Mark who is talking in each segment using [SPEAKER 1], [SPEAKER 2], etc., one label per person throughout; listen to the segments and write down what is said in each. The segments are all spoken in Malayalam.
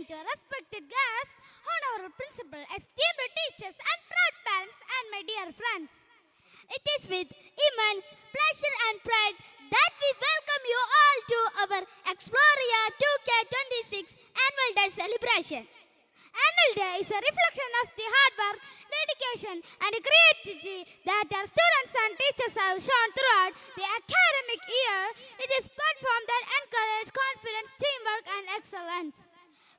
[SPEAKER 1] evening to respected guests, honorable principal, esteemed teachers, and proud parents, and my dear friends. It is with immense pleasure and pride that we welcome you all to our Exploria 2K26 Annual Day celebration. Annual Day is a reflection of the hard work, dedication, and creativity that our students and teachers have shown throughout the academic year. It is a platform that encourages confidence, teamwork, and excellence.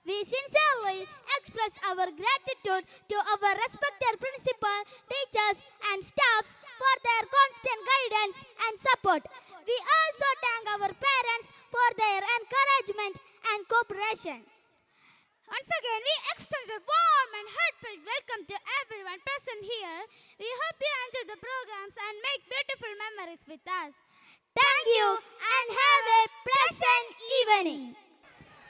[SPEAKER 1] We sincerely express our gratitude to our respected principal, teachers, and staffs for their constant guidance and support. We also thank our parents for their encouragement and cooperation. Once again, we extend a warm and heartfelt welcome to everyone present here. We hope you enjoy the programs and make beautiful memories with us. Thank you and have a pleasant evening.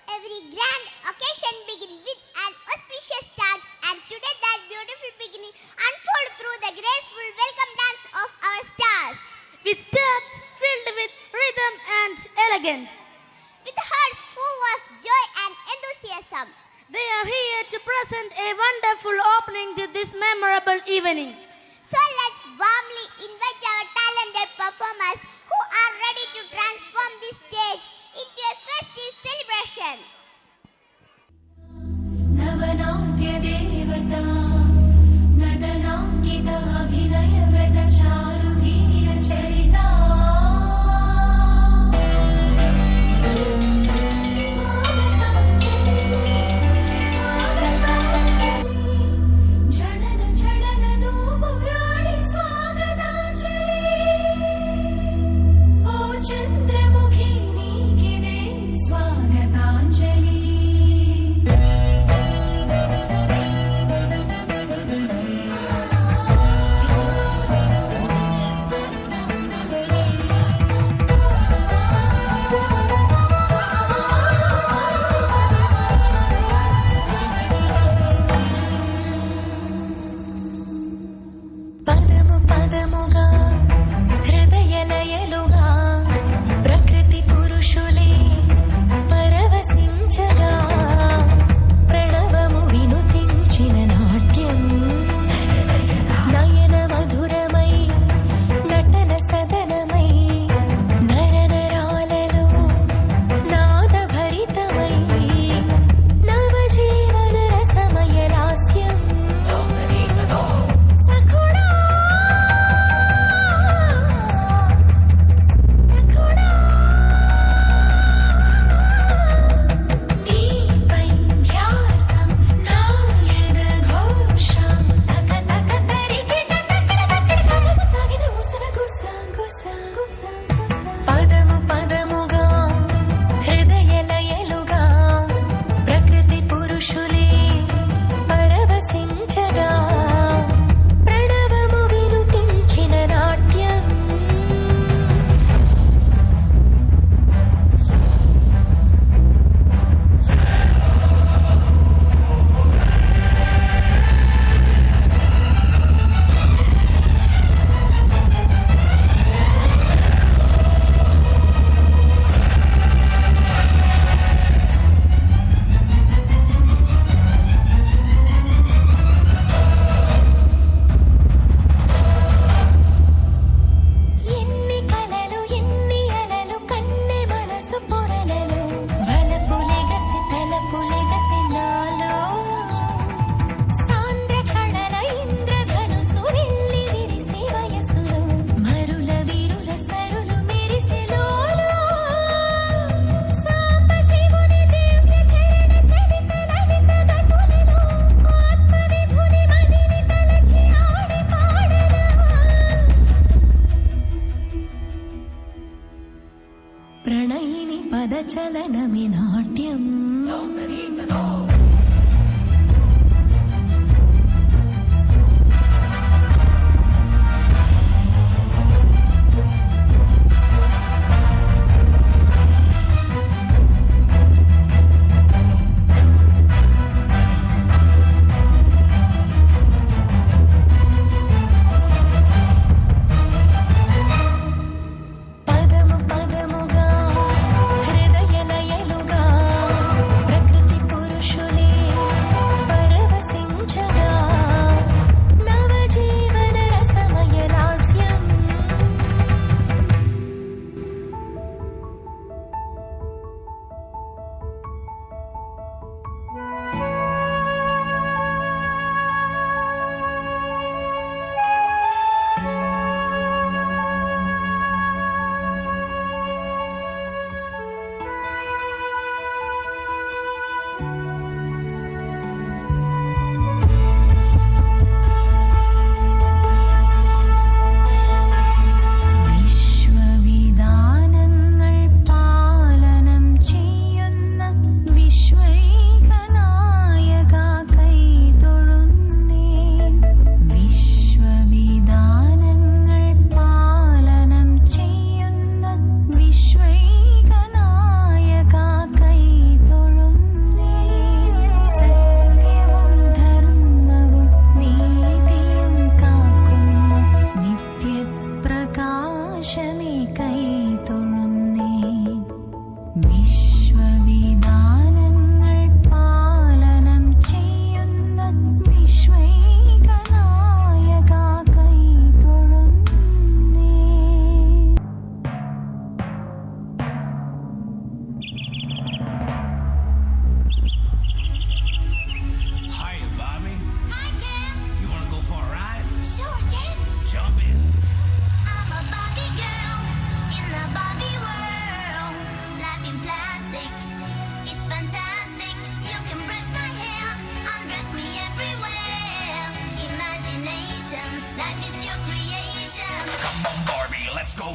[SPEAKER 2] Every grand occasion begins with an auspicious start, and today that beautiful beginning unfolds through the graceful welcome dance of our stars.
[SPEAKER 1] With steps filled with rhythm and elegance,
[SPEAKER 2] With hearts full of joy and enthusiasm,
[SPEAKER 1] they are here to present a wonderful opening to this memorable evening.
[SPEAKER 2] so let's warmly invite our talented performers who are ready to transform this stage into a festive celebration.
[SPEAKER 3] नवनाट्य देवता नटनाङ्कित अभिनय व्रत चारुधीर चरिता स्वागताञ्जलि स्वागताञ्जलि जनन जनन नूपुराणि स्वागताञ्जलि ओ Chandramukhi नीकिदे स्वागताञ्जलि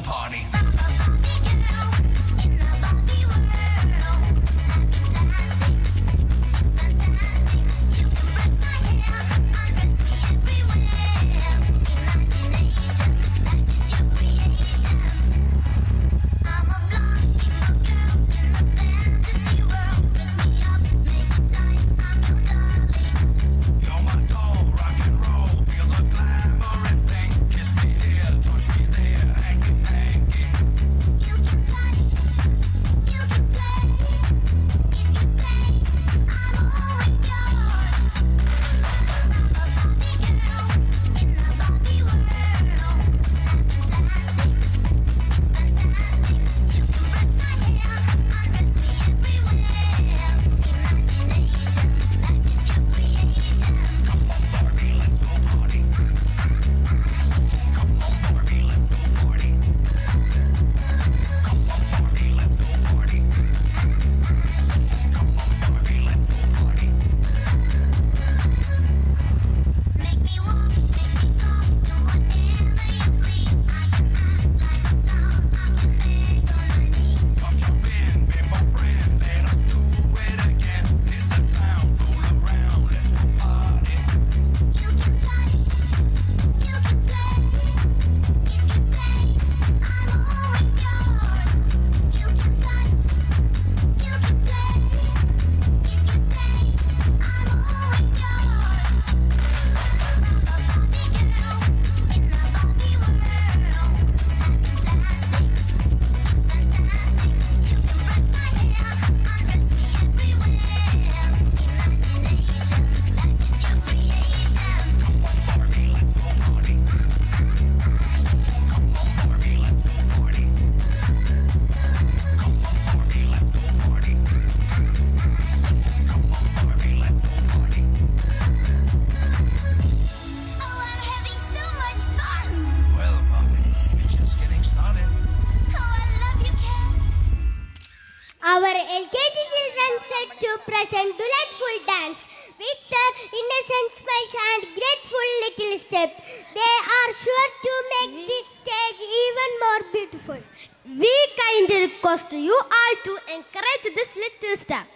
[SPEAKER 4] party. You're my doll, rock and roll, feel the glamour and pink. Kiss me here, touch me there, hanky panky.
[SPEAKER 2] You can touch, you can play. If you say I'm always yours, I'm a Barbie girl in the Barbie world. Plastic, it's fantastic. You can brush my hair, undress me everywhere. Imagination, life is your creation.
[SPEAKER 4] Come on, Barbie, let's go party. Come on, Barbie, let's go party. Come on, Barbie, let's go party. Come on, Barbie, let's go party.
[SPEAKER 2] Make me walk, make me talk, do whatever you please. I can act like a star, I can beg on my knees.
[SPEAKER 4] Come jump in, be my friend, let us do it again. Hit the town, fool around, let's go party.
[SPEAKER 2] You can touch, you can play. If you say I'm always yours, you can touch, you can play. If you say I'm always yours, I'm a Barbie girl in the Barbie world. Plastic, it's fantastic. You can brush my hair, undress me everywhere. Imagination, life is your creation.
[SPEAKER 4] Come on, Barbie, let's go party. Come on, Barbie, let's go party. Come on, Barbie, let's go party. Come on, Barbie, let's go party.
[SPEAKER 2] Oh, I'm having so much fun.
[SPEAKER 4] Well, Barbie, it's just getting started.
[SPEAKER 2] Oh, I love you, Ken.
[SPEAKER 1] Our LKG children set to present delightful dance with their innocent smiles and grateful little steps. They are sure to make this stage even more beautiful. We kindly request you all to encourage this little step.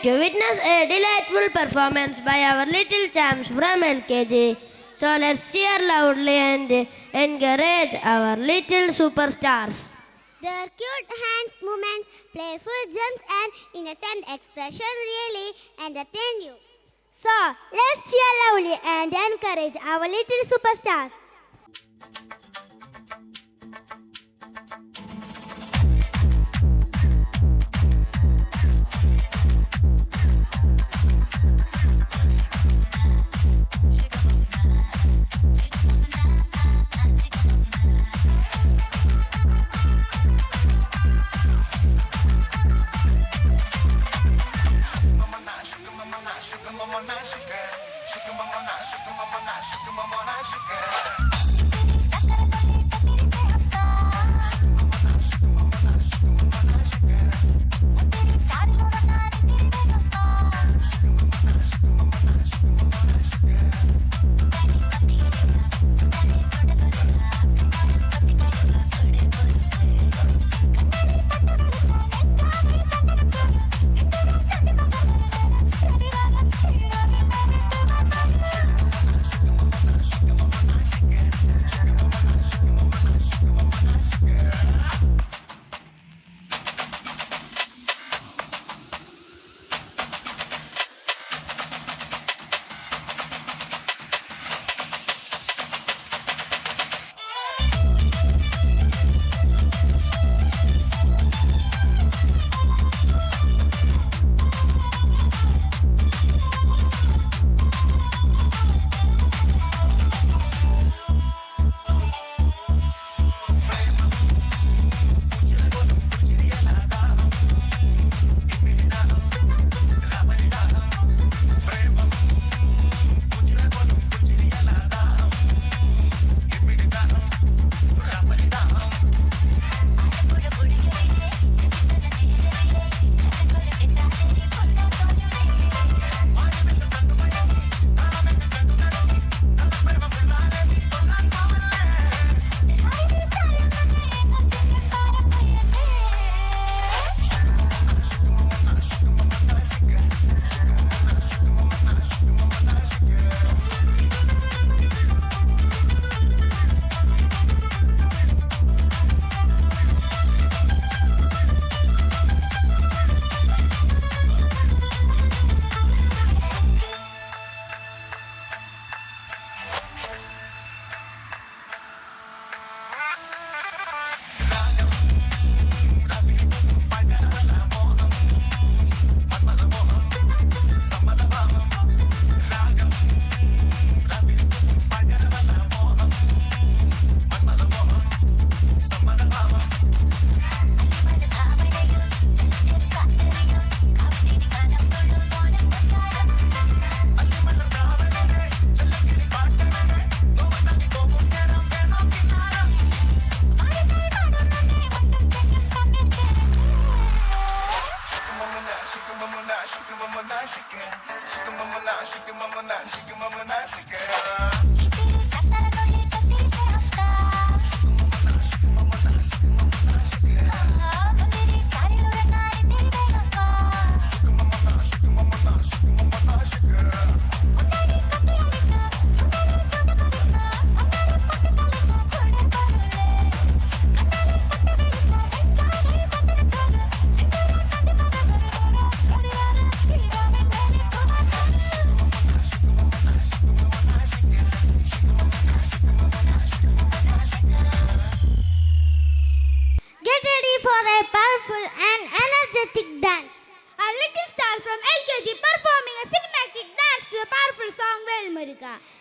[SPEAKER 5] to witness a delightful performance by our little champs from LKG. So let's cheer loudly and encourage our little superstars.
[SPEAKER 1] Their cute hands, movements, playful jumps, and innocent expression really entertain you. So, let's cheer loudly and encourage our little superstars.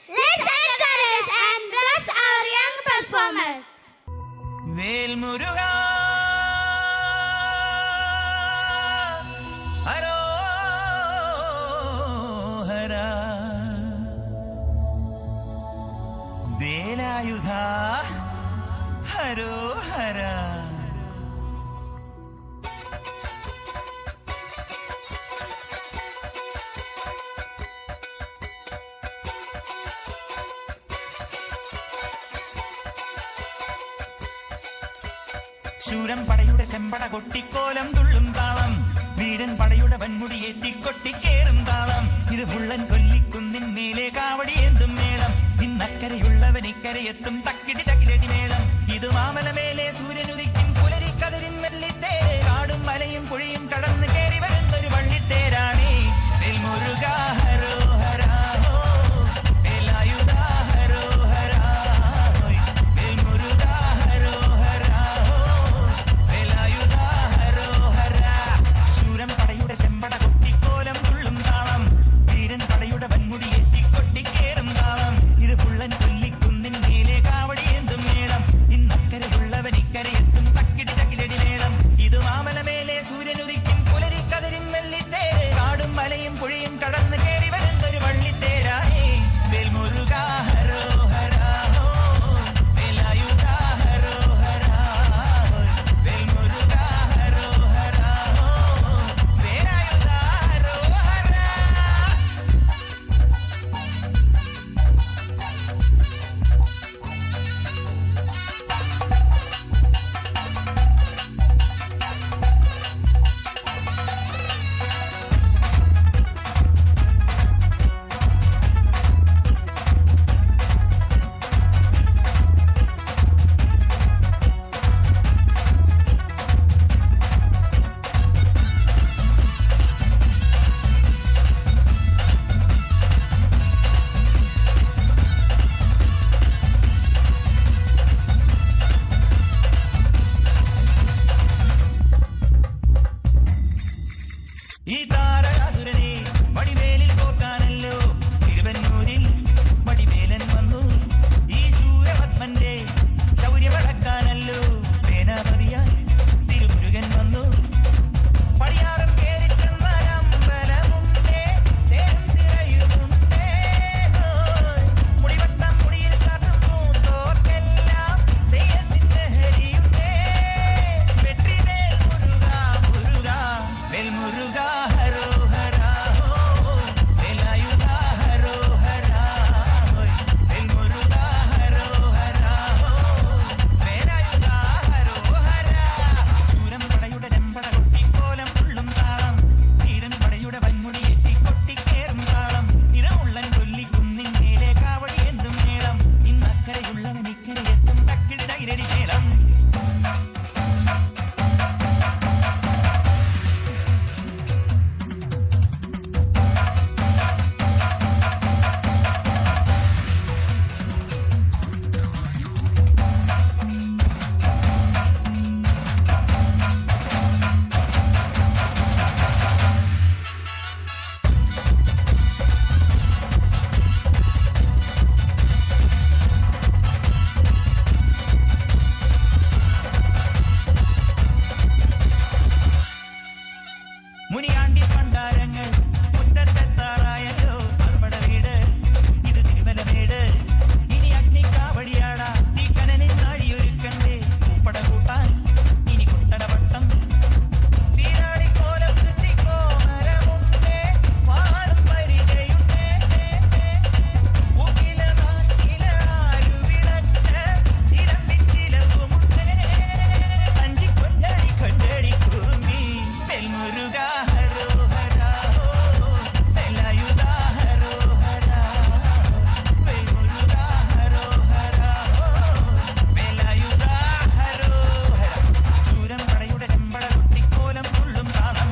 [SPEAKER 1] Let's encourage and bless our young performers.
[SPEAKER 6] വേൽമുരുകാ ഹരോഹരാ വേലായുധാ ഹരോഹരാ. ശൂരം പടയുടെ ചെമ്പട കൊട്ടിക്കോലം തുള്ളും താളം, വീരൻ പടയുടെ വൻമുടിയേറ്റി കൊട്ടിക്കേറും താളം. ഇത് മുള്ളൻ കൊല്ലിക്കുന്നിൻ മേലെ കാവടിയേന്തും മേളം, ഇന്നക്കരയുള്ളവൻ ഇക്കരയെത്തും തക്കിടി തകിലടി മേളം. ഇത് മാമലമേലെ സൂര്യനുദിക്കും പുലരിക്കതിരിൻ വെള്ളിത്തേര്, കാടും മലയും പുഴയും കടന്ന് കയറി വരുന്നൊരു വള്ളിത്തേരാണേ. വേൽമുരുക ഹരോഹരാ ഹോ, വേലായുധ ഹരോഹരാ ഹോയ്. വേൽമുരുക ഹരോഹരാ ഹോ, വേലായുധ ഹരോഹരാ. ശൂരം പടയുടെ ചെമ്പട കൊട്ടിക്കോലം തുള്ളും താളം, വീരൻ പടയുടെ വൻമുടിയേറ്റി കൊട്ടിക്കേറും താളം. ഇത് പുള്ളൻ കൊല്ലിക്കുന്നിൻ മേലെ കാവടിയേന്തും മേളം, ഇന്നക്കരയുള്ളവൻ ഇക്കരയെത്തും തക്കിടി തകിലടി മേളം. ഇത് മാമലമേലെ സൂര്യനുദിക്കും പുലരിക്കതിരിൻ വെള്ളിത്തേര്, കാടും മലയും പുഴയും കടന്ന് കയറി വരുന്നൊരു വള്ളിത്തേരാണേ. വേൽമുരുക ഹരോഹരാ ഹോ, വേലായുധ ഹരോഹരാ ഹോയ്. വേൽമുരുക ഹരോഹരാ ഹോ, വേലായുധ ഹരോഹരാ. ഈ താരകാസുരനെ വടിവേലിൽ പോക്കാനല്ലോ തിരുവന്നൂരിൽ വടിവേലൻ വന്നു. ഈ ശൂരപത്മന്റെ ശൗര്യമടക്കാനല്ലോ സേനാപതിയായി തിരുമുരുകൻ വന്നു. പടിയാറും കേറിച്ചെന്നമ്പലമുണ്ടേ, തേരും തിരയുമുണ്ടേ. മുടിവട്ടം മുടിയിൽ കാട്ടുന്നു തോർക്കെല്ലാം തെയ്യത്തിന്റെ ഹരിയുണ്ടേ. വെട്രിവേൽ മുരുക മുരുക, വേൽമുരുക ഹരോഹരാ ഹോ, വേലായുധ ഹരോഹരാ ഹോയ്. വേൽമുരുക ഹരോഹരാ ഹോ, വേലായുധ ഹരോഹരാ. ശൂരം പടയുടെ ചെമ്പട കൊട്ടിക്കോലം തുള്ളും താളം, വീരൻ പടയുടെ വൻമുടിയേറ്റി കൊട്ടിക്കേറും താളം. ഇത് മുള്ളൻ കൊല്ലിക്കുന്നിൻ മേലെ കാവടിയേന്തും മേളം, ഇന്നക്കരയുള്ളവൻ ഇക്കരയെത്തും തക്കിടി തകിലടി മേളം. മുനിയാണ്ടി പണ്ടാരങ്ങൾ മുറ്റത്തെത്താറായല്ലോ മറുപട വീട്, ഇത് തിരുമലമേട്. ഇനി അഗ്നിക്കാവടിയാടാ ഈ കനലിൻ നാഴിയൊരുക്കണ്ടേ, പൂപ്പട കൂട്ടാൻ ഇനി കുട്ടടവട്ടം. തീരാളിക്കോലം കൃത്തിക്കോമരമുണ്ടേ, വാളും പരിചയുണ്ടേ. പൂക്കില നാട്ടില ആരുവിളക്ക് ചിലമ്പിച്ചിലവുമുണ്ടേ. അഞ്ചി കൊഞ്ചടി കൊഞ്ചടി കുറുമ്പി, വേൽമുരുക ഹരോഹരാ ഹോ, വേലായുധ ഹരോഹരാ ഹോ. വേൽമുരുക ഹരോഹരാ ഹോ, വേലായുധ ഹരോഹരാ. ശൂരം പടയുടെ ചെമ്പട കൊട്ടിക്കോലം തുള്ളും താളം,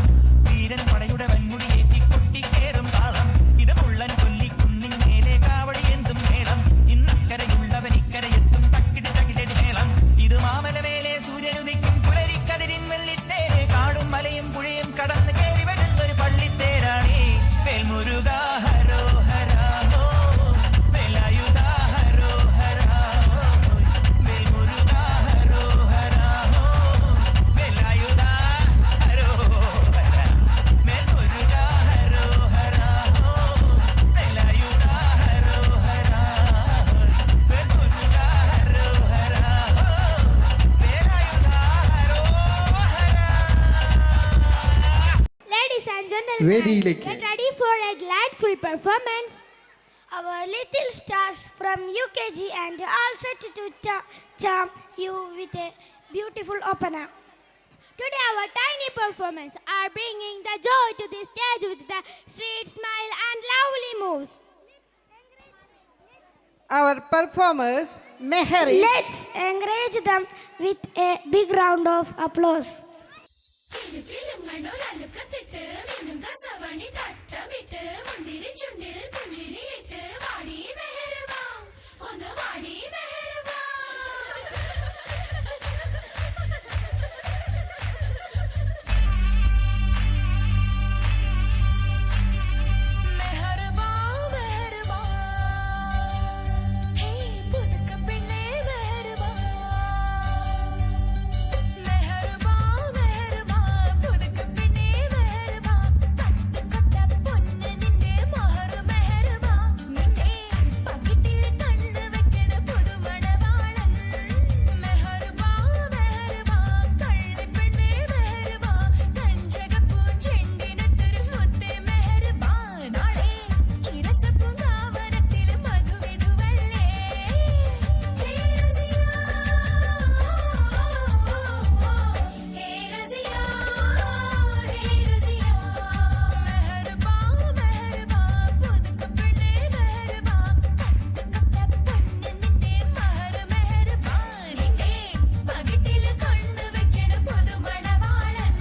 [SPEAKER 6] വീരൻ പടയുടെ വൻമുടിയേറ്റി കൊട്ടിക്കേറും താളം. ഇത് മുള്ളൻ കൊല്ലിക്കുന്നിൻ മേലെ കാവടിയേന്തും മേളം, ഇന്നക്കരയുള്ളവൻ ഇക്കരയെത്തും തക്കിടി തകിലടി മേളം. ഇത് മാമലമേലെ സൂര്യനുദിക്കും പുലരിക്കതിരിൻ വെള്ളിത്തേര്, കാടും മലയും പുഴയും കടന്ന് കയറി വരുന്നൊരു പള്ളിത്തേരാണേ. വേൽമുരുക ഹരോഹരാ ഹോ, വേലായുധ ഹരോഹരാ ഹോയ്. വേൽമുരുക ഹരോഹരാ ഹോ, വേലായുധ ഹരോഹരാ. വേൽമുരുക ഹരോഹരാ ഹോ, വേലായുധ ഹരോഹരാ ഹോയ്. വേൽമുരുക ഹരോഹരാ ഹോ, വേലായുധ ഹരോഹരാ.
[SPEAKER 1] Ladies and gentlemen,
[SPEAKER 7] വേദിയിലേക്ക്.
[SPEAKER 1] get ready for a delightful performance. Our little stars from UKG and all set to charm you with a beautiful opera. Today our tiny performers are bringing the joy to the stage with the sweet smile and lovely moves.
[SPEAKER 7] Our performers, Mehari.
[SPEAKER 1] Let's encourage them with a big round of applause.
[SPEAKER 3] കിലുകിലുങ്ങണൊരലുക്കത്തിട്ട് മിന്നുന്ന സവണി തട്ടമിട്ട് മുന്തിരി ചുണ്ടിൽ പുഞ്ചിരിയിട്ട് വാടി മെഹർബാ ഒന്ന് വാടി മെഹർബാ മെഹർബാ മെഹർബാ ഹേ പുതുക്ക പെണ്ണേ മെഹർബാ മെഹർബാ മെഹർബാ പുതുക്ക പെണ്ണേ മെഹർബാ പട്ടുകൊട്ട പൊന്ന് നിന്റെ മഹർ മെഹർബാ നിന്റെ പകിട്ടിൽ കണ്ണ് വെക്കണ പുതുമണവാളൻ മെഹർബാ മെഹർബാ കള്ളി പെണ്ണേ മെഹർബാ കഞ്ചകപ്പൂഞ്ചെണ്ടിനത്തൊരു മുത്തേ മെഹർബാ നാളെ ഇരസപ്പൂങ്കാവനത്തിൽ മധുവിധുവല്ലേ ഹേ റസിയാ ഹേ റസിയാ ഹേ റസിയാ മെഹർബാ മെഹർബാ പുതുക്ക പെണ്ണേ മെഹർബാ പട്ടുകൊട്ട പൊന്ന് നിന്റെ മഹർ മെഹർബാ നിന്റെ പകിട്ടിൽ കണ്ണ് വെക്കണ പുതുമണവാളൻ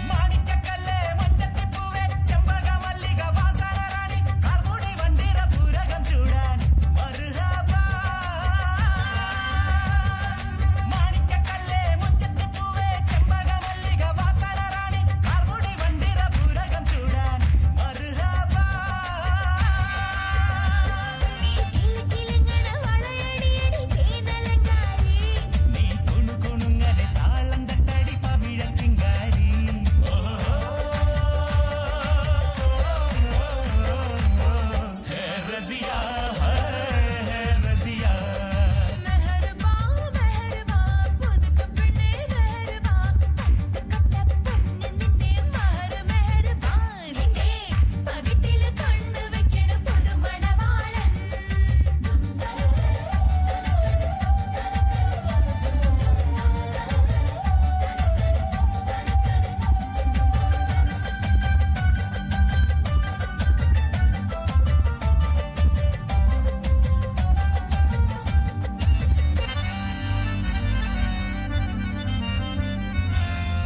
[SPEAKER 6] മാണിക്കക്കല്ല് മഞ്ചത്തിപ്പൂവേ ചെമ്പക മല്ലിക വാസനറാണി കാർമുടി വണ്ടിര പൂരകം ചൂടാൻ മർഹബാ മാണിക്കക്കല്ല് മഞ്ചത്തിപ്പൂവേ ചെമ്പക മല്ലിക വാസനറാണി കാർമുടി വണ്ടിര പൂരകം ചൂടാൻ മർഹബാ
[SPEAKER 3] നീ കിലുകിലുങ്ങണ വളയണിയടി തേനലങ്കാരി
[SPEAKER 6] നീ കുണുകുണുങ്ങനെ താളം തട്ടടി പവിഴ ചിങ്കാരി ഹേ റസിയാ ഹേ റസിയാ
[SPEAKER 3] മെഹർബാ മെഹർബാ പുതുക്ക പെണ്ണേ മെഹർബാ പട്ടുകൊട്ട പൊന്ന് നിന്റെ മഹർ മെഹർബാ നിന്റെ പകിട്ടിൽ കണ്ണ് വെക്കണ പുതുമണവാളൻ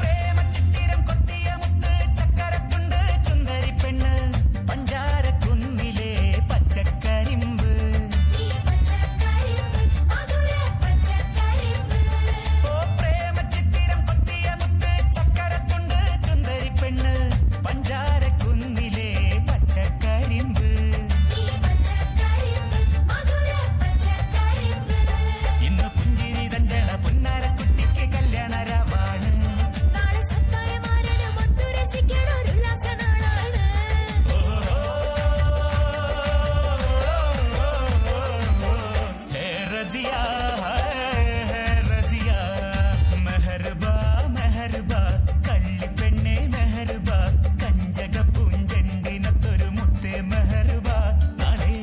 [SPEAKER 6] പ്രേമചിത്തിരം കൊത്തിയ മുത്ത് ചക്കരത്തുണ്ട് ചുന്ദരി പെണ്ണ് പഞ്ചാരക്കുന്നിലെ പച്ചക്കരിമ്പ്
[SPEAKER 3] നീ പച്ചക്കരിമ്പ് മധുര പച്ചക്കരിമ്പ്
[SPEAKER 6] ഓ പ്രേമചിത്തിരം കൊത്തിയ മുത്ത് ചക്കരത്തുണ്ട് ചുന്ദരി പെണ്ണ് പഞ്ചാരക്കുന്നിലെ പച്ചക്കരിമ്പ്
[SPEAKER 3] നീ പച്ചക്കരിമ്പ് മധുര പച്ചക്കരിമ്പ്
[SPEAKER 6] ഇന്ന് പുഞ്ചിരി തഞ്ചള പുന്നാരക്കുട്ടിക്ക് കല്യാണരവാണ്
[SPEAKER 3] നാളെ സത്തായമാരനും ഒത്തു രസിക്കണ ഒരു ഉല്ലാസനാളാണ്
[SPEAKER 6] ഹേ റസിയാ ഹേ റസിയാ മെഹർബാ മെഹർബാ കള്ളിപ്പെണ്ണേ മെഹർബാ കഞ്ചക പൂഞ്ചെണ്ടിനത്തൊരു മുത്തേ മെഹർബാ നാളെ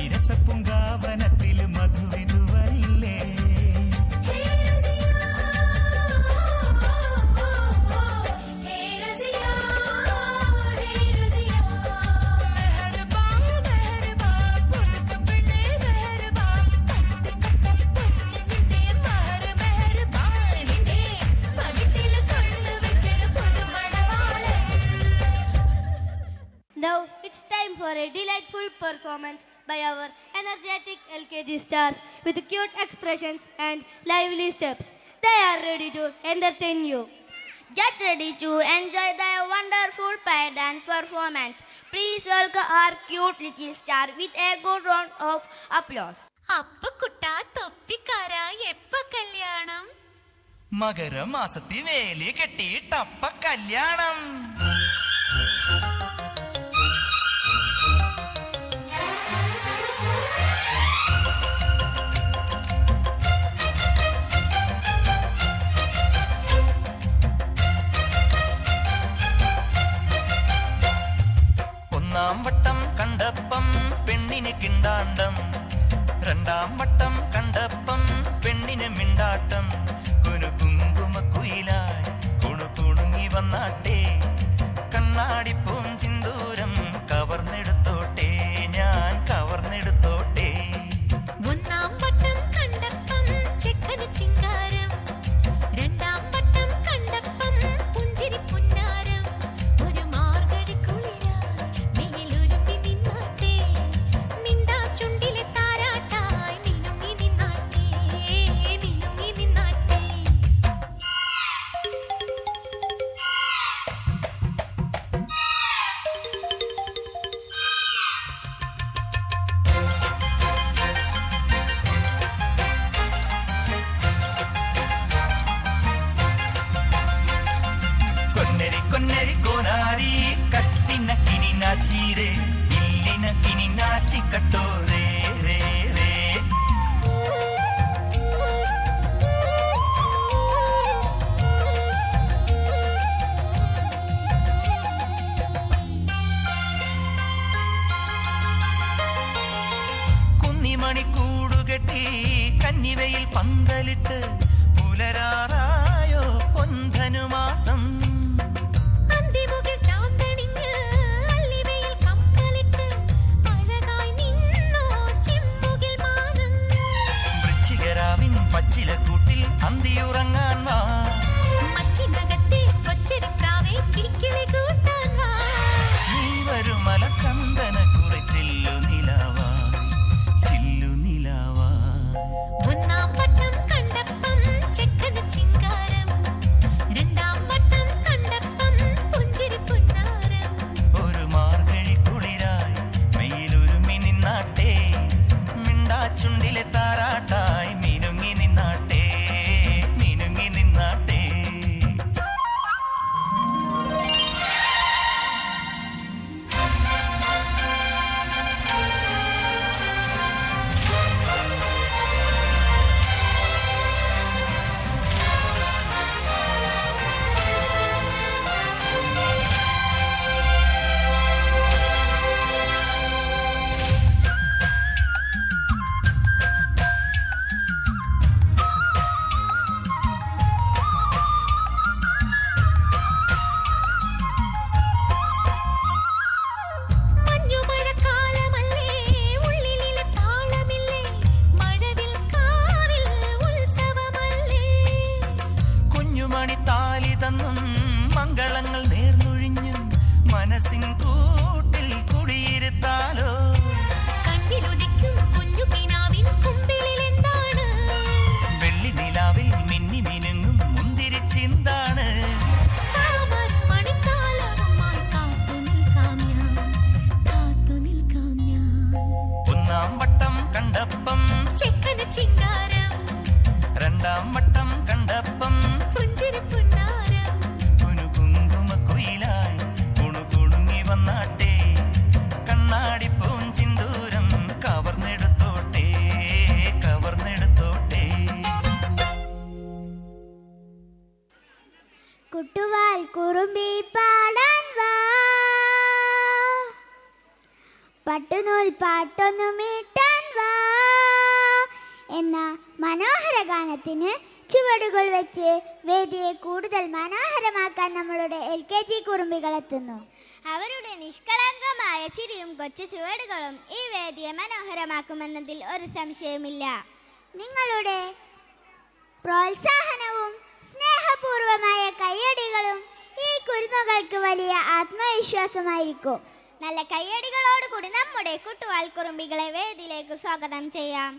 [SPEAKER 6] ഇരസപ്പുങ്കാവനത്തിൽ മധുവിധുവല്ലേ
[SPEAKER 3] ഹേ റസിയാ ഹേ റസിയാ ഹേ റസിയാ മെഹർബാ മെഹർബാ പുതുക്ക പെണ്ണേ മെഹർബാ പട്ടുകൊട്ട പൊന്ന് നിന്റെ മഹർ മെഹർബാ നിന്റെ പകിട്ടിൽ കണ്ണ് വെക്കണ Puthumanavalan
[SPEAKER 5] Now it's time for a delightful performance by our energetic LKG stars with cute expressions and lively steps. They are ready to entertain you. Get ready to enjoy their wonderful pair dance performance. Please welcome our cute little star with a good round of applause.
[SPEAKER 3] അപ്പ കുട്ടാ തൊപ്പിക്കാരാ എപ്പ കല്യാണം
[SPEAKER 6] മകരമാസത്തിൽ വേലി കെട്ടിയിട്ടപ്പ കല്യാണം. ഒന്നാം വട്ടം കണ്ടപ്പം പെണ്ണിന് കിണ്ടാണ്ടം, രണ്ടാം വട്ടം കണ്ടപ്പം പെണ്ണിന് മിണ്ടാട്ടം. കുങ്കുമക്കുയിലായി കുണുകുണുങ്ങി വന്നാട്ടെ, കണ്ണാടിപ്പൂം ചിന്തൂരം കവർന്നെടുത്തോട്ടെ, ഞാൻ കവർന്നെടുത്തോട്ടെ.
[SPEAKER 3] ഒന്നാം വട്ടം കണ്ടപ്പം ചെക്കന് ചിങ്കാരം, രണ്ടാം വട്ടം കണ്ടപ്പം പുഞ്ചിരി പുന്നാരം. ഒരു മാർഗഴി കുളിരായി മേലുരുമ്പി നിന്നാട്ടെ, മിണ്ടാ ചുണ്ടിലെ താരാട്ടായി മിനുങ്ങി നിന്നാട്ടെ, മിനുങ്ങി നിന്നാട്ടെ.
[SPEAKER 6] കൊന്നരി കൊന്നരി കോനാരി കട്ടിന കിനി നാച്ചീരേ, ഇല്ലിന കിനി നാച്ചി കട്ടോ രേ രേ രേ. കുന്നിമണി കൂടുകെട്ടി കന്നിവയിൽ പന്തലിട്ട് പുലരാറായോ പൊൻധനുമാസം.
[SPEAKER 3] അന്തിമുകിൽ ചാന്തണിഞ്ഞ് അല്ലിവയിൽ കമ്മലിട്ട് അഴകായി നിന്നോ ചിമ്മുകിൽ മാനം.
[SPEAKER 6] വൃശ്ചികരാവിൻ പച്ചിലക്കൂട്ടിൽ അന്തിയുറങ്ങാൻ വാ,
[SPEAKER 3] മച്ചിനകത്തെ കൊച്ചരിപ്രാവേ കിക്കിളി കൂട്ടാൻ വാ.
[SPEAKER 6] നീ വരുമല ചന്ദന കുറിച്ചില്ലു നിലാവായി, ചില്ലു നിലാവായി.
[SPEAKER 3] ഒന്നാം വട്ടം കണ്ടപ്പം ചെക്കന് ചിങ്കാരം, രണ്ടാം വട്ടം കണ്ടപ്പം പുഞ്ചിരി പുന്നാരം.
[SPEAKER 6] ഒരു മാർഗഴി കുളിരായി മെയിലൊരുമി നിന്നാട്ടെ, മിണ്ടാച്ചുണ്ടിലെ താരാട്ടായി മിനുങ്ങി നിന്നാട്ടെ, മിനുങ്ങി നിന്നാട്ടെ.
[SPEAKER 3] മഞ്ഞുമഴക്കാലമല്ലേ, ഉള്ളിലെ താളമില്ലേ, മഴവിൽ കാറിൽ ഉത്സവമല്ലേ.
[SPEAKER 6] കുഞ്ഞുമണി താലി തന്നും മംഗളങ്ങൾ നേർന്നൊഴിഞ്ഞും മനസ്സിൻ കൂട്ടിൽ കുടിയിരുത്താലോ.
[SPEAKER 3] കണ്ണിലുദിക്കും കുഞ്ഞു കിനാവിൻ കുമ്പിളിൽ എന്താണ്?
[SPEAKER 6] വെള്ളി നിലാവിൽ മിന്നി മിനുങ്ങും മുന്തിരി ചിന്താണ്.
[SPEAKER 3] താമര മണിത്താലവുമായി കാത്തു നിൽക്കാം ഞാൻ, കാത്തു നിൽക്കാം ഞാൻ.
[SPEAKER 6] ഒന്നാം വട്ടം കണ്ടപ്പം
[SPEAKER 3] ചെക്കന് ചിങ്കാരം,
[SPEAKER 6] രണ്ടാം വട്ടം കണ്ടപ്പം
[SPEAKER 3] പുഞ്ചിരി പുന്നാരം.
[SPEAKER 6] കുങ്കുമക്കുയിലായി കുണുകുണുങ്ങി വന്നാട്ടെ, കണ്ണാടിപ്പൂം ചിന്തൂരം കവർന്നെടുത്തോട്ടെ, കവർന്നെടുത്തോട്ടെ.
[SPEAKER 1] കുട്ടുവാൽ കുറുമ്പി പാടാൻ വാ, പട്ടുനൂൽ പാട്ടൊന്നു മീട്ടാൻ വാ എന്ന മനോഹര ഗാനത്തിന് ചുവടുകൾ വെച്ച് വേദിയെ കൂടുതൽ മനോഹരമാക്കാൻ നമ്മളുടെ LKG കുറുമ്പികൾ എത്തുന്നു. അവരുടെ നിഷ്കളങ്കമായ ചിരിയും കൊച്ചു ചുവടുകളും ഈ വേദിയെ മനോഹരമാക്കുമെന്നതിൽ ഒരു സംശയമില്ല. നിങ്ങളുടെ പ്രോത്സാഹനവും സ്നേഹപൂർവമായ കയ്യടികളും ഈ കുരുന്നുകൾക്ക് വലിയ ആത്മവിശ്വാസമായിരിക്കും. നല്ല കയ്യടികളോടുകൂടി നമ്മുടെ കുട്ടുവാൽ കുറുമ്പികളെ വേദിയിലേക്ക് സ്വാഗതം ചെയ്യാം.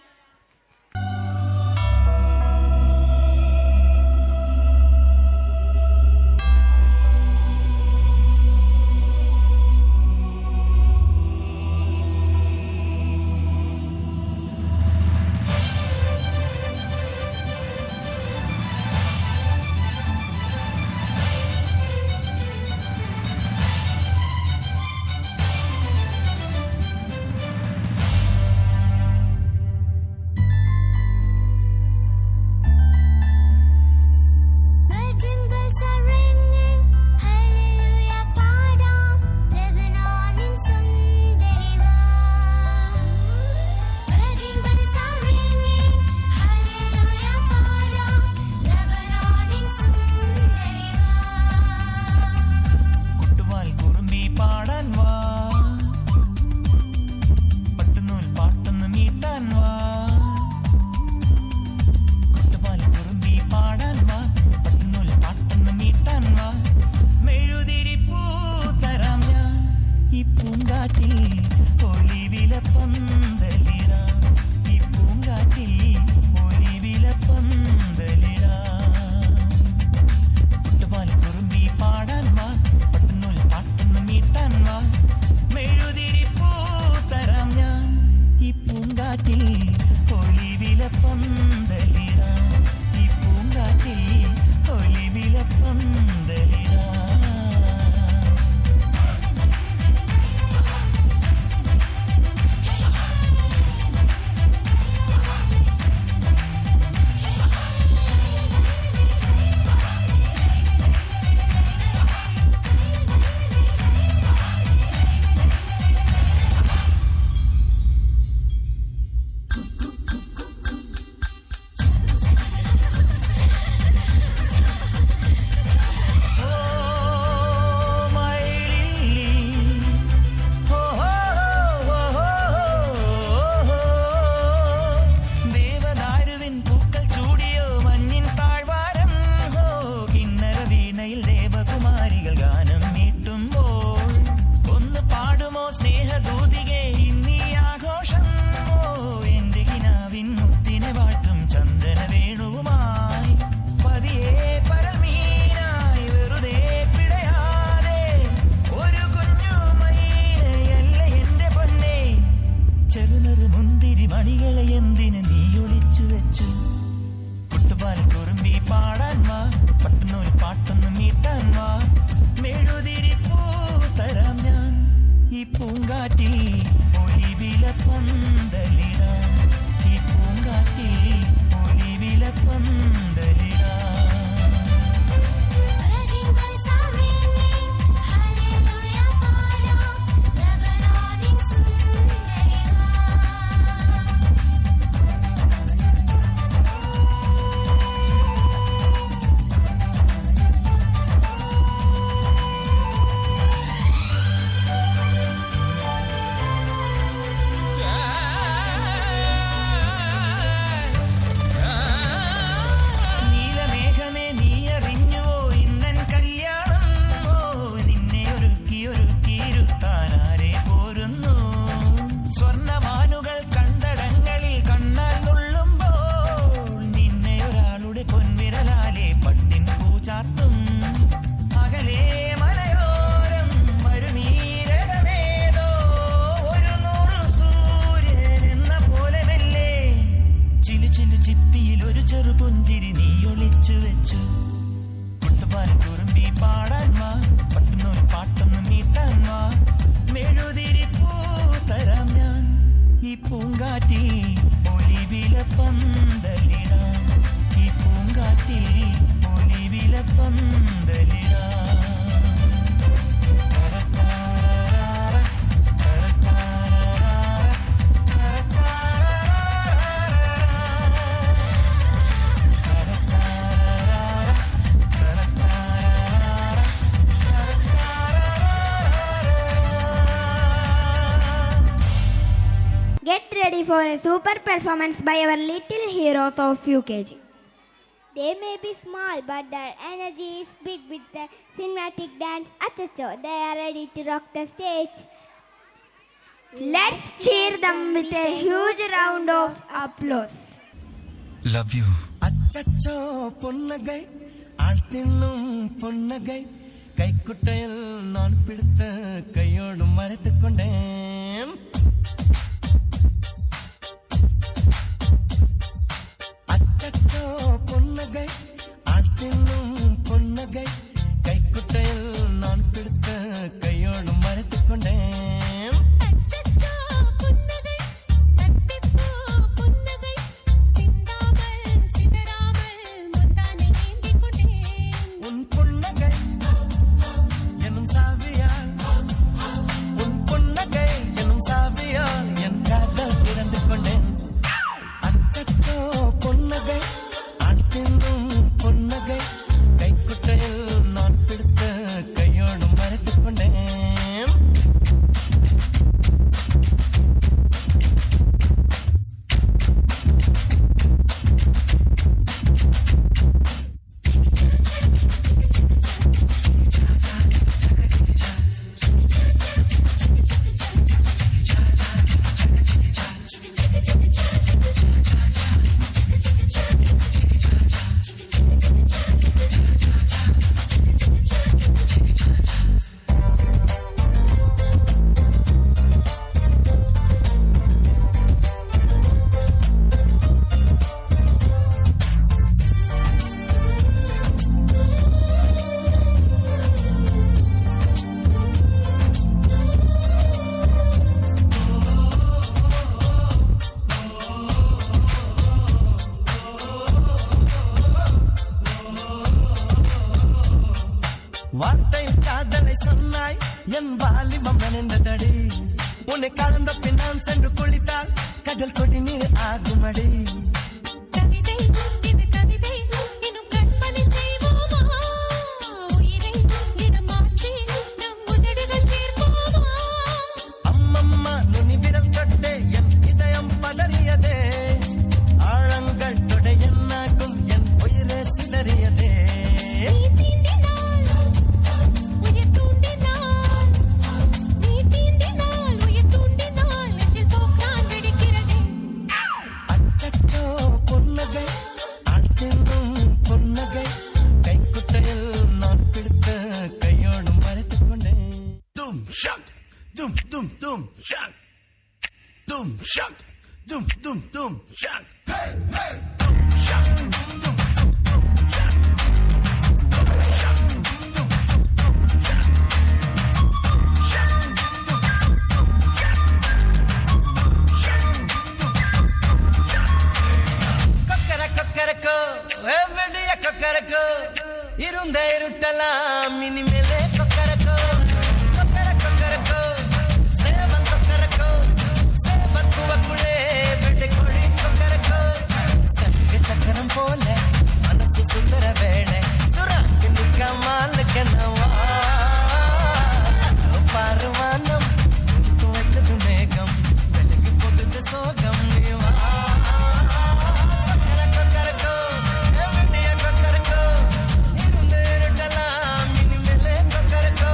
[SPEAKER 6] ഒലിവില പന്തലിടാം ഈ പൂങ്കാറ്റിൽ ഒലിവില പന്തലിടാം
[SPEAKER 1] Get ready for a super performance by our little heroes of UKG. They may be small, but their energy is big with the cinematic dance. Achacho, they are ready to rock the stage. Let's cheer them with a huge round of applause.
[SPEAKER 6] Love you.
[SPEAKER 8] அச்சச்சோ பொன்னகை ஆள் தின்னும் பொன்னகை கைக்குட்டையில் நான் பிடித்த கையோடு மறைத்துக் கொண்டேன் அச்சச்சோ பொன்னகை ஆள் தின்னும் பொன்னகை கைக்குட்டையில் நான் பிடித்த கையோடு மறைத்துக் கொண்டேன்
[SPEAKER 3] அச்சச்சோ புன்னகை அத்திப்பூ புன்னகை சிந்தாமல் சிதறாமல் முந்தானை ஏந்திக் கொண்டேன்
[SPEAKER 8] உன் புன்னகை எனும் சாவியால் உன் புன்னகை எனும் சாவி என் வாலிபம் நனைந்ததடி உன்னை கலந்த பின் நான் சென்று குளித்தால் கடல் கொடி நீர் ஆகுமடி
[SPEAKER 3] கவிதை இது கவிதை இன்னும் கற்பனை செய்வோமா உயிரை இடம் மாற்றி நம் உதடுகள் சேர்ப்போமா
[SPEAKER 8] அம்மம்மா நுனி விரல் தொட்டே என் இதயம் பதறியதே ஆழங்கள் தொட என்னாகும் என் உயிரே சிதறியதே
[SPEAKER 3] நீ தீண்டினால் உயிர் தூண்டினால் நீ தீண்டினால் உயிர் தூண்டினால் நெஞ்சில் போக்கான் வெடிக்கிறதே
[SPEAKER 8] அச்சச்சோ பொன்னகை ஆழ்த்தினும் பொன்னகை கைக்குட்டையில் நான் பிடித்த கையோடு மறைத்துக் கொண்டேன்
[SPEAKER 4] Doom shock, doom doom doom shock, doom shock, doom doom doom shock. Hey hey, doom shock, doom doom doom shock, doom shock, doom doom doom shock, doom shock, doom doom shock, doom shock, doom doom shock.
[SPEAKER 8] கொக்கர Kokkarakko வெடிய கொக்கரக்கோ இருந்த இருட்டலாம் இனிமேலே கொக்கரக்கோ கொக்கர கொக்கரக்கோ சேவல் கொக்கரக்கோ சேவல் குவக்குள்ளே வெட்டை கோழி கொக்கரக்கோ சக்கு சக்கரம் போல மனசு சுந்தர வேளை சுராக்கு நிற்காமல் கனவா பாருவானம் துவைத்தது மேகம் வெளுக்கு பொதுது சோகம் நீவா கொக்கரக்கோ வெடிய கொக்கரக்கோ இருந்த இருட்டலாம் இனிமேலே கொக்கரக்கோ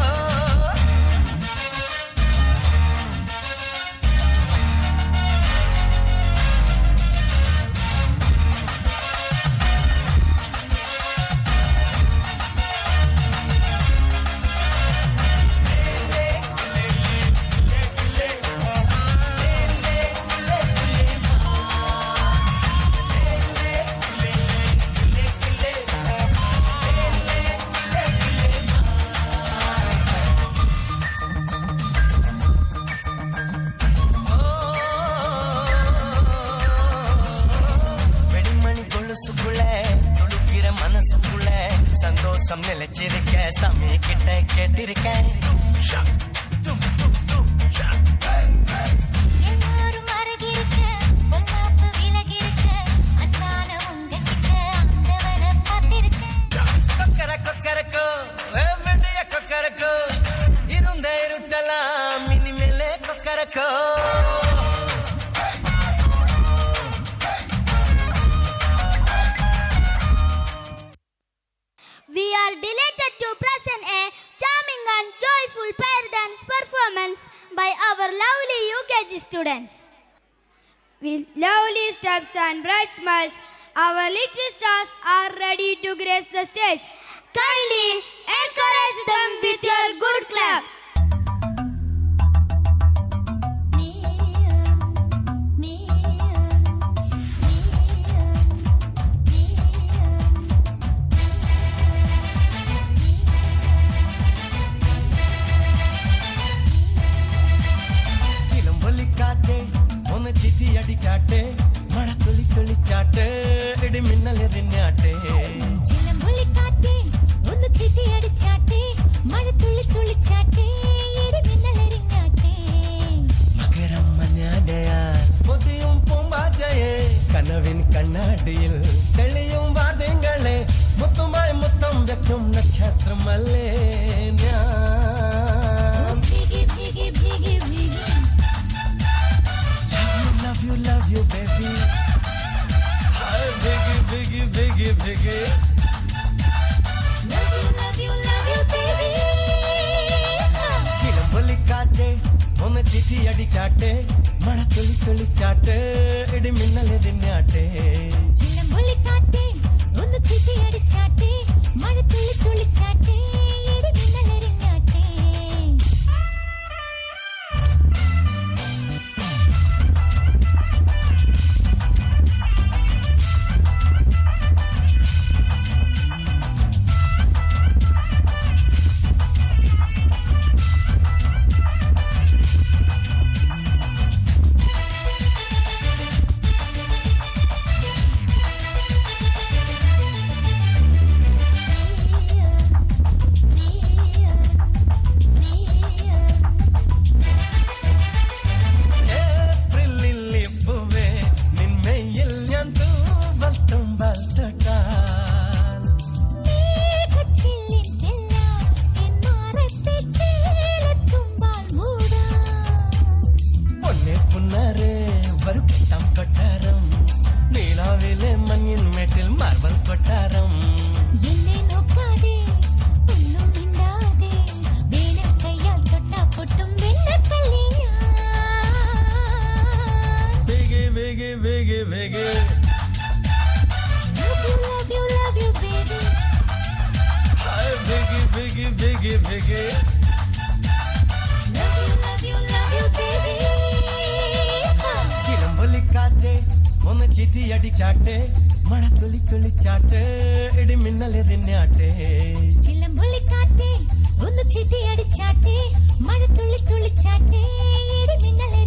[SPEAKER 8] வெடிமணி கொலுசுக்குள்ள துளுக்கிற மனசுக்குள்ள சந்தோஷம் நிலைச்சிருக்க சாமி கிட்ட கேட்டிருக்கேன்
[SPEAKER 4] Shock, doom doom doom shock. Hey hey.
[SPEAKER 2] எல்லாரும் அருகிருக்க பொல்லாப்பு விலகிருக்க அன்பான உங்ககிட்ட ஆண்டவனை பார்த்திருக்க
[SPEAKER 8] கொக்கர கொக்கரக்கோ வெடிய கொக்கரக்கோ இருந்த இருட்டலாம் இனிமேலே Kokkarakko
[SPEAKER 1] We are delighted to present a charming and joyful pair dance performance by our lovely UKG students. With lovely steps and bright smiles, our little stars are ready to grace the stage. Kindly encourage them with your good clap.
[SPEAKER 8] ചിലമ്പൊലി കാറ്റേ ഒന്ന് ചിറ്റി അടിച്ചാട്ടെ മഴ തുള്ളി തുള്ളിച്ചാട്ടെ ഇടി മിന്നലെറിഞ്ഞാട്ടെ
[SPEAKER 3] ചിലമ്പൊലി കാറ്റേ ഒന്ന് ചീട്ടി അടിച്ചാട്ടെ മഴ തുള്ളി തുള്ളിച്ചാട്ടെ ഇടി മിന്നലെറിഞ്ഞാട്ടെ
[SPEAKER 8] മകരം മഞ്ഞാടയാ പൊതിയും പൂമ്പാറ്റയെ കനവിൻ കണ്ണാടിയിൽ തെളിയും വാദ്യങ്ങളെ മുത്തുമായി മുത്തം വെക്കും നക്ഷത്രമല്ലേ ഞാൻ
[SPEAKER 3] ഭീഗി ഭീഗി ഭീഗി ഭീഗി
[SPEAKER 8] love you baby hi biggie biggie biggie biggie
[SPEAKER 3] love you baby
[SPEAKER 8] ചിലമ്പൊലി കാറ്റേ ഒന്ന് ചിറ്റി അടിച്ചാട്ടെ മഴ തുള്ളി തുള്ളിച്ചാട്ടെ ഇടി മിന്നലെറിഞ്ഞാട്ടെ
[SPEAKER 3] ചിലമ്പൊലി കാറ്റേ ഒന്ന് ചീട്ടി അടിച്ചാട്ടെ മഴ തുള്ളി തുള്ളിച്ചാട്ടെ ഇടി മിന്നലെറിഞ്ഞാട്ടെ
[SPEAKER 8] biggie, biggie, biggie.
[SPEAKER 3] Love you, baby.
[SPEAKER 8] ചിലമ്പൊലി കാറ്റേ ഒന്ന് ചിറ്റി അടിച്ചാട്ടെ മഴ തുള്ളി തുള്ളിച്ചാട്ടെ ഇടി മിന്നലെറിഞ്ഞാട്ടെ
[SPEAKER 3] ചിലമ്പൊലിക്കാറ്റേ ഒന്ന് ചീട്ടി അടിച്ചാട്ടെ മഴ തുള്ളി തുള്ളിച്ചാട്ടെ ഇടി മിന്നലെ